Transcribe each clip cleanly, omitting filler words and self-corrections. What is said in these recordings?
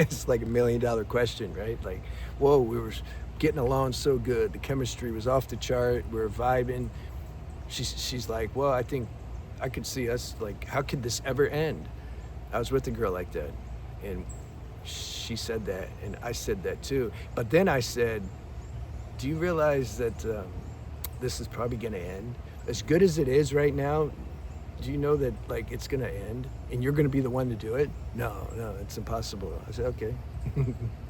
It's like $1 million question, right? Like, whoa, we were getting along so good. The chemistry was off the chart. We were vibing. She's like, well, I think I could see us, like, how could this ever end? I was with a girl like that, and she said that, and I said that too. But then I said, do you realize that this is probably going to end? As good as it is right now, do you know that, like, it's going to end and you're going to be the one to do it? No, it's impossible. I said, okay.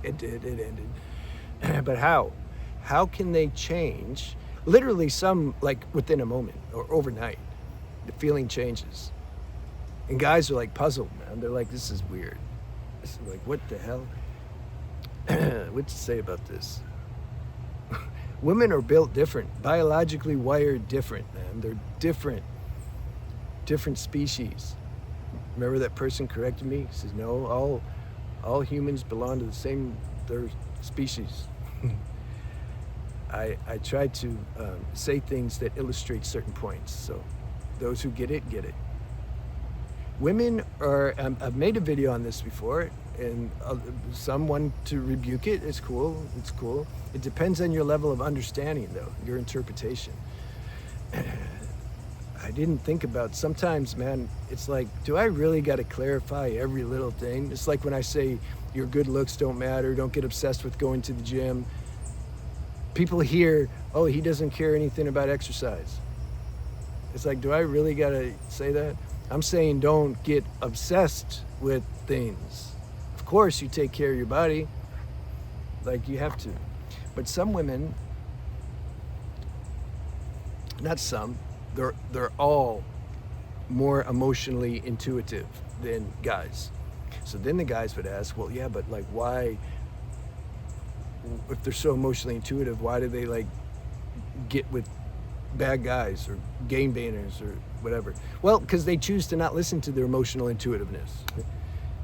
It ended. But how? How can they change? Literally some, like, within a moment or overnight, the feeling changes. And guys are like puzzled, man. They're like, this is weird. This is like, what the hell? What to say about this? Women are built different, biologically wired different, man. They're different species. Remember that person corrected me? He says, no, all humans belong to the same species. I try to say things that illustrate certain points, so those who get it, get it. Women are, I've made a video on this before, and someone to rebuke it. It's cool. It depends on your level of understanding, though, your interpretation. I didn't think about, sometimes, man, it's like, do I really got to clarify every little thing? It's like when I say your good looks don't matter, don't get obsessed with going to the gym. People hear, oh, he doesn't care anything about exercise. It's like, do I really got to say that? I'm saying don't get obsessed with things. Of course, you take care of your body, like you have to. But some women, not some, they're all more emotionally intuitive than guys. So then the guys would ask, well, yeah, but like, why, if they're so emotionally intuitive, why do they like get with bad guys or game banners or whatever? Well, because they choose to not listen to their emotional intuitiveness.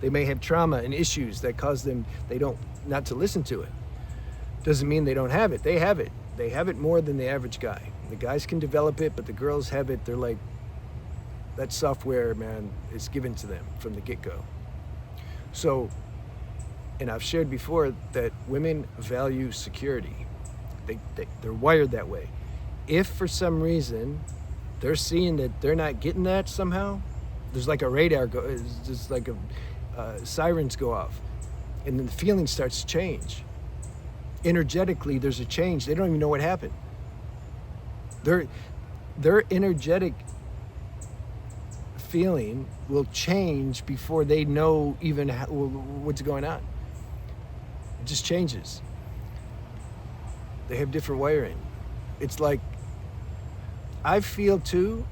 They may have trauma and issues that cause them, not to listen to it. Doesn't mean they don't have it. They have it. They have it more than the average guy. The guys can develop it, but the girls have it. They're like, that software, man, is given to them from the get-go. So, and I've shared before that women value security. They're wired that way. If for some reason they're seeing that they're not getting that somehow, there's like a radar it's just like sirens go off, and then the feeling starts to change. Energetically, there's a change. They don't even know what happened. Their energetic feeling will change before they know even what's going on. It just changes. They have different wiring. It's like, I feel too,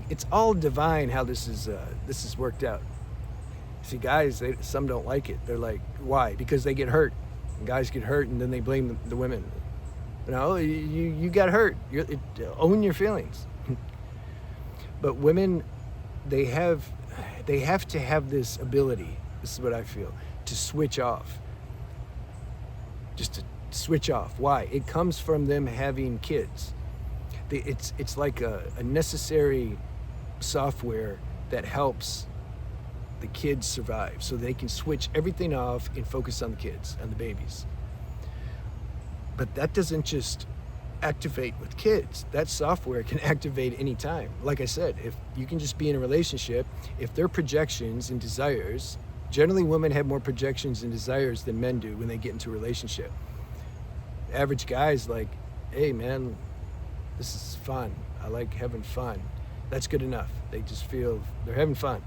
it's all divine how this is worked out. See, guys, some don't like it. They're like, why? Because they get hurt. And guys get hurt, and then they blame the women. No, you got hurt. Own your feelings. But women, they have to have this ability. This is what I feel, to switch off. Just to switch off. Why? It comes from them having kids. It's like a necessary software that helps the kids survive, so they can switch everything off and focus on the kids and the babies. But that doesn't just activate with kids. That software can activate anytime. Like I said, if you can just be in a relationship, if their projections and desires, generally women have more projections and desires than men do when they get into a relationship. Average guy's like, hey man, this is fun. I like having fun. That's good enough. They just feel they're having fun.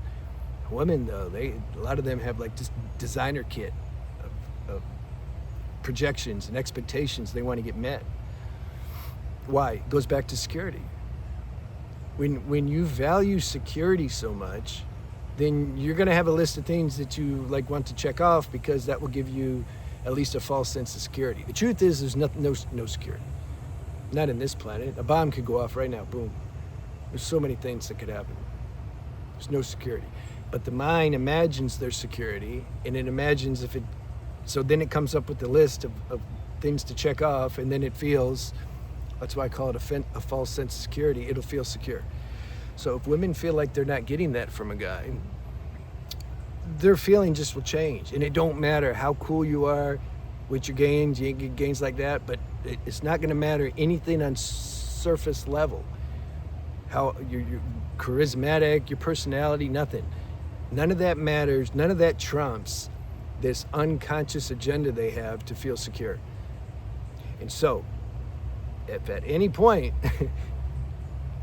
Women, though, a lot of them have like this designer kit of projections and expectations they want to get met. Why? It goes back to security. When you value security so much, then you're going to have a list of things that you like want to check off, because that will give you at least a false sense of security. The truth is, there's no security. Not in this planet. A bomb could go off right now, boom. There's so many things that could happen. There's no security. But the mind imagines there's security, and it imagines so then it comes up with the list of things to check off, and then it feels, that's why I call it a false sense of security. It'll feel secure. So if women feel like they're not getting that from a guy, their feeling just will change. And it don't matter how cool you are with your gains, you ain't get gains like that, but it's not going to matter anything on surface level. How you're charismatic, your personality, nothing. None of that matters. None of that trumps this unconscious agenda they have to feel secure. And so, if at any point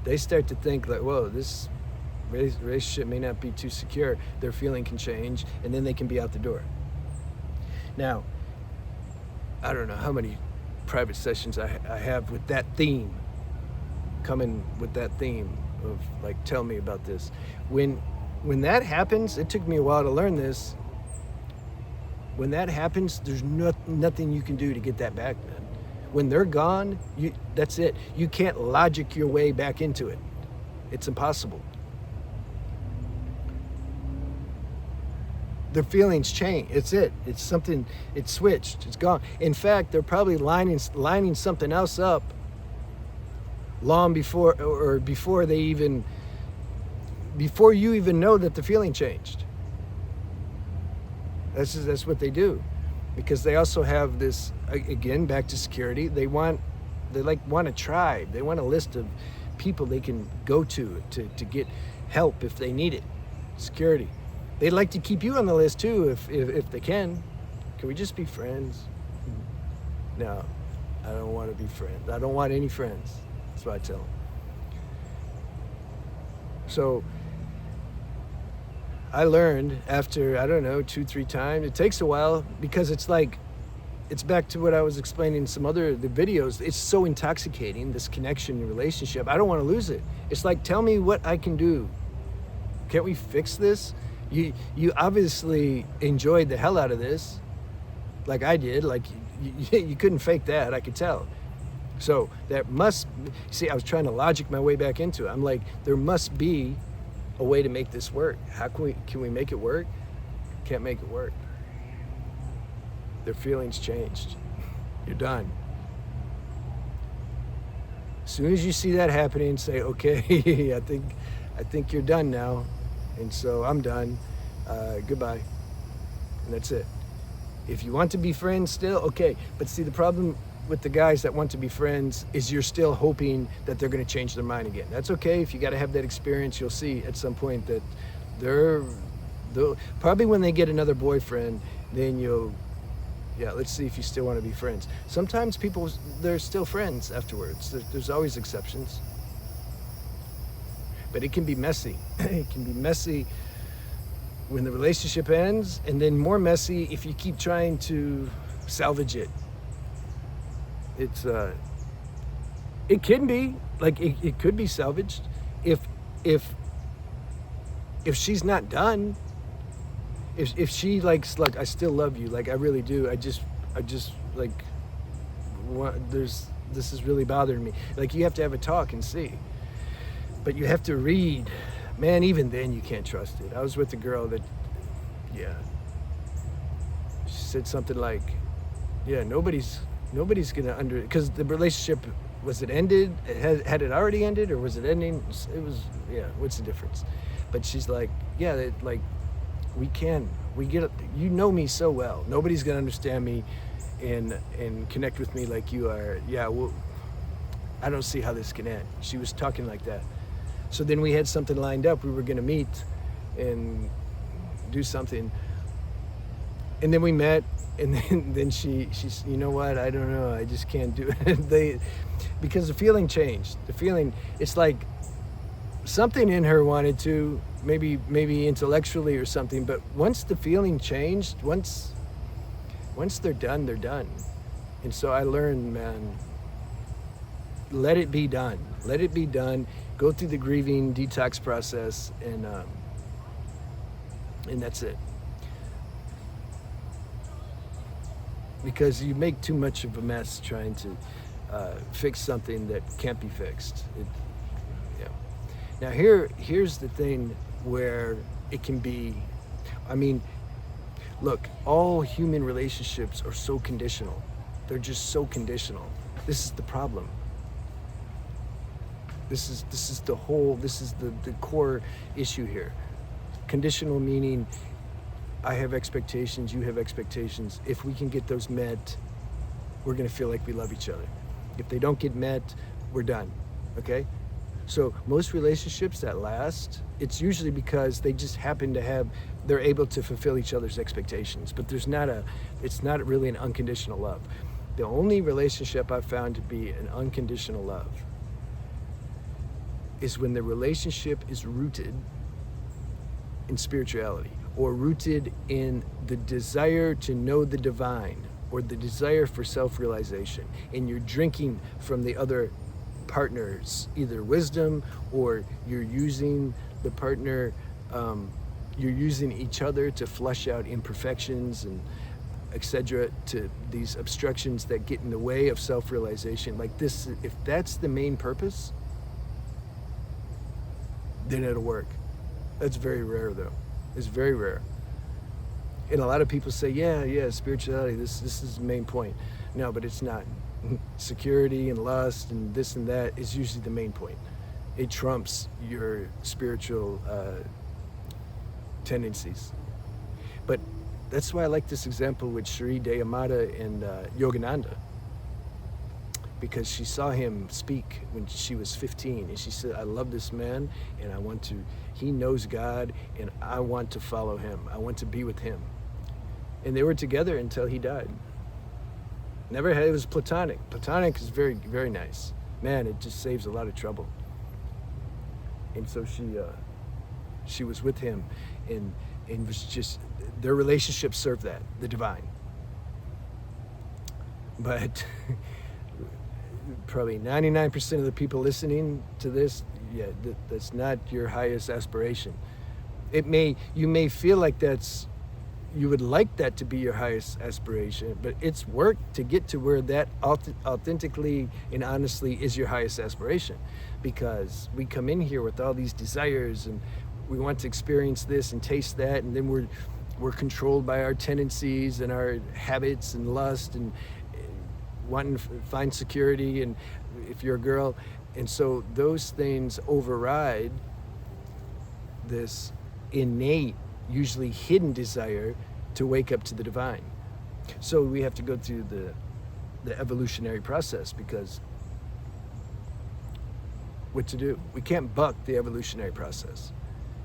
they start to think like, whoa, this relationship may not be too secure, their feeling can change, and then they can be out the door. Now, I don't know how many private sessions I have with that theme, coming with that theme of like, tell me about this. When that happens, it took me a while to learn this. When that happens, there's nothing you can do to get that back, man. When they're gone, that's it. You can't logic your way back into it. It's impossible. Their feelings change. It's it. It's something, it's switched. It's gone. In fact, they're probably lining something else up long before, or before you even know that the feeling changed. That's what they do. Because they also have this, again, back to security, they want a tribe. They want a list of people they can go to get help if they need it. Security. They'd like to keep you on the list too if they can. Can we just be friends? No, I don't want to be friends. I don't want any friends. That's what I tell them. So I learned after, I don't know, 2-3 times. It takes a while because it's back to what I was explaining in some other the videos. It's so intoxicating, this connection and relationship. I don't want to lose it. It's like, tell me what I can do. Can't we fix this? You obviously enjoyed the hell out of this, like I did. Like you couldn't fake that. I could tell. So that must, see, I was trying to logic my way back into it. I'm like, there must be a way to make this work. How can we make it work? Can't make it work. Their feelings changed. You're done. As soon as you see that happening, say, okay, I think you're done now. And so I'm done. Goodbye. And that's it. If you want to be friends still, okay. But see, the problem with the guys that want to be friends is you're still hoping that they're going to change their mind again. That's okay. If you got to have that experience, you'll see at some point that they'll probably when they get another boyfriend, then let's see if you still want to be friends. Sometimes they're still friends afterwards. There's always exceptions. But it can be messy. It can be messy when the relationship ends, and then more messy if you keep trying to salvage it. It can be, like, it could be salvaged if she's not done. If she likes, like, I still love you, like I really do. I just like, this is really bothering me. Like, you have to have a talk and see. But you have to read. Man, even then you can't trust it. I was with a girl that, she said something like, nobody's gonna because the relationship, was it ended? Had it already ended, or was it ending? It was, what's the difference? But she's like, we get it. You know me so well. Nobody's gonna understand me and connect with me like you are. Well, I don't see how this can end. She was talking like that. So then we had something lined up. We were gonna meet and do something. And then we met, and then she's, you know what? I don't know. I just can't do it. Because the feeling changed. The feeling, it's like something in her wanted to, maybe intellectually or something. But once the feeling changed, once they're done, they're done. And so I learned, man, let it be done. Let it be done. Go through the grieving detox process, and that's it. Because you make too much of a mess trying to fix something that can't be fixed. Now here's the thing where it can be, look, all human relationships are so conditional. They're just so conditional. This is the problem. This is the core issue here. Conditional meaning I have expectations, you have expectations. If we can get those met, we're going to feel like we love each other. If they don't get met, we're done. Okay? So most relationships that last, it's usually because they just happen to have, they're able to fulfill each other's expectations. But it's not really an unconditional love. The only relationship I've found to be an unconditional love is when the relationship is rooted in spirituality, or rooted in the desire to know the divine, or the desire for self-realization, and you're drinking from the other partner's either wisdom, or you're using the partner, you're using each other to flush out imperfections and etc., to these obstructions that get in the way of self-realization. Like this, if that's the main purpose, then it'll work. That's very rare though. It's very rare. And a lot of people say, yeah, spirituality, this is the main point. No, but it's not. Security and lust and this and that is usually the main point. It trumps your spiritual tendencies. But that's why I like this example with Sri Dayamata and Yogananda, because she saw him speak when she was 15, and she said, I love this man, and he knows God, and I want to follow him. I want to be with him. And they were together until he died. It was platonic. Platonic is very, very nice. Man, it just saves a lot of trouble. And so she was with him, and was just, their relationship served that, the divine. But probably 99% of the people listening to this, that's not your highest aspiration. You may feel like you would like that to be your highest aspiration, but it's work to get to where that authentically and honestly is your highest aspiration. Because we come in here with all these desires, and we want to experience this and taste that, and then we're controlled by our tendencies and our habits and lust and wanting to find security, and if you're a girl, and so those things override this innate, usually hidden desire to wake up to the divine. So we have to go through the evolutionary process, because what to do? We can't buck the evolutionary process.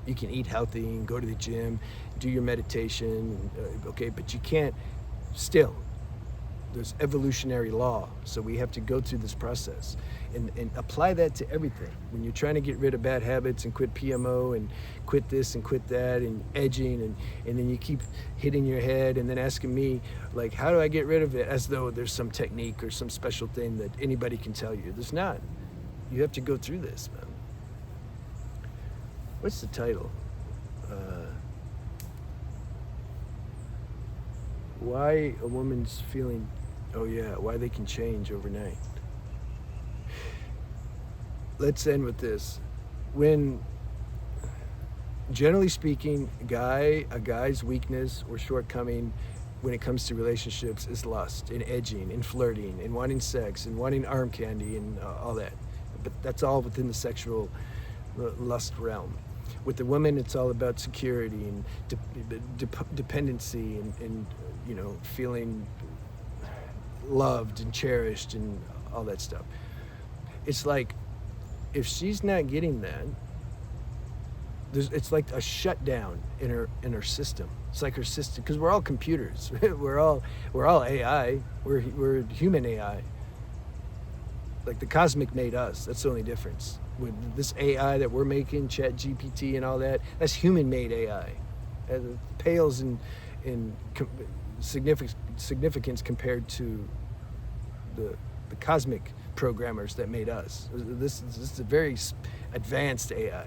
You can eat healthy and go to the gym, do your meditation, okay, but you can't still. There's evolutionary law, so we have to go through this process and apply that to everything. When you're trying to get rid of bad habits and quit PMO and quit this and quit that and edging, and then you keep hitting your head and then asking me, like, how do I get rid of it? As though there's some technique or some special thing that anybody can tell you. There's not. You have to go through this, man. What's the title? Why a woman's feeling, why they can change overnight. Let's end with this. When, generally speaking, a guy's weakness or shortcoming when it comes to relationships is lust and edging and flirting and wanting sex and wanting arm candy and all that. But that's all within the sexual lust realm. With the women, it's all about security and dependency and feeling loved and cherished and all that stuff. It's like, if she's not getting that, it's like a shutdown in her system. It's like her system, because we're all computers. we're all AI. We're human AI. Like the cosmic made us. That's the only difference. With this AI that we're making, Chat GPT and all that, that's human-made AI. It pales in significance compared to the cosmic programmers that made us. This is a very advanced AI.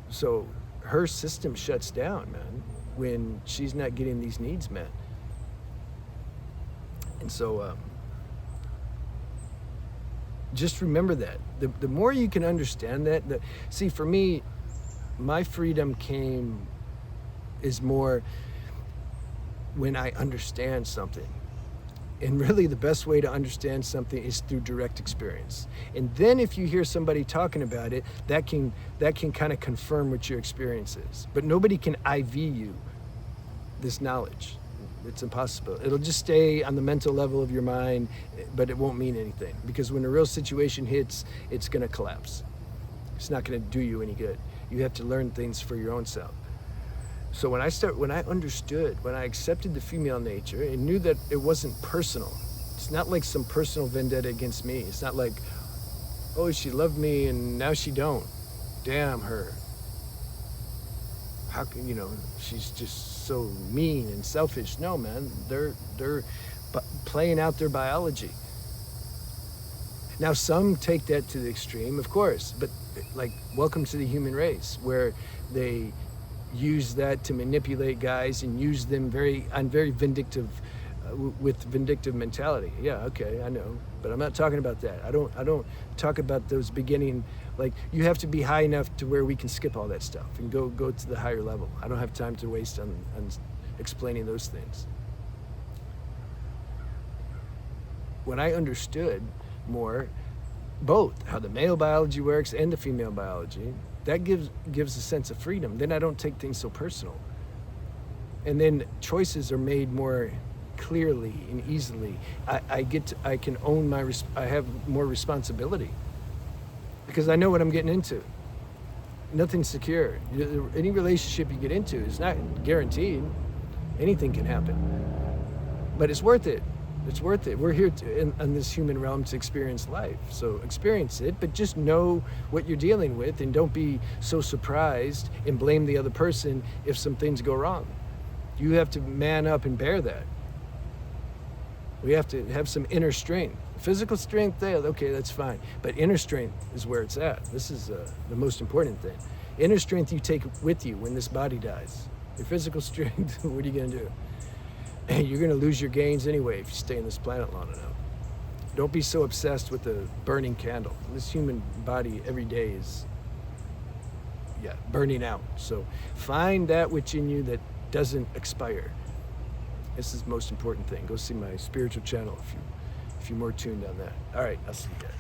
So her system shuts down, man, when she's not getting these needs met. And so just remember that. The more you can understand that, see, for me, my freedom is more when I understand something. And really the best way to understand something is through direct experience. And then if you hear somebody talking about it, that can kind of confirm what your experience is. But nobody can IV you this knowledge. It's impossible. It'll just stay on the mental level of your mind, but it won't mean anything, because when a real situation hits, it's going to collapse. It's not going to do you any good. You have to learn things for your own self. So when I understood, when I accepted the female nature and knew that it wasn't personal, it's not like some personal vendetta against me. It's not like, oh, she loved me and now she don't. Damn her. How can, she's just so mean and selfish. No, man, they're playing out their biology. Now, some take that to the extreme, of course, but like, welcome to the human race, where they use that to manipulate guys and use them very vindictive, with vindictive mentality. Yeah, okay, I know, but I'm not talking about that. I don't talk about those beginning, like, you have to be high enough to where we can skip all that stuff and go to the higher level. I don't have time to waste on explaining those things. When I understood more both how the male biology works and the female biology, that gives a sense of freedom. Then I don't take things so personal, and then choices are made more clearly and easily. I can own I have more responsibility because I know what I'm getting into. Nothing's secure. Any relationship you get into is not guaranteed. Anything can happen, but it's worth it. It's worth it. We're here in this human realm to experience life. So experience it, but just know what you're dealing with, and don't be so surprised and blame the other person if some things go wrong. You have to man up and bear that. We have to have some inner strength. Physical strength, there, okay, that's fine. But inner strength is where it's at. This is the most important thing. Inner strength you take with you when this body dies. Your physical strength, what are you going to do? You're going to lose your gains anyway if you stay on this planet long enough. Don't be so obsessed with the burning candle. This human body every day is, burning out. So find that which in you that doesn't expire. This is the most important thing. Go see my spiritual channel if you're more tuned on that. All right, I'll see you guys.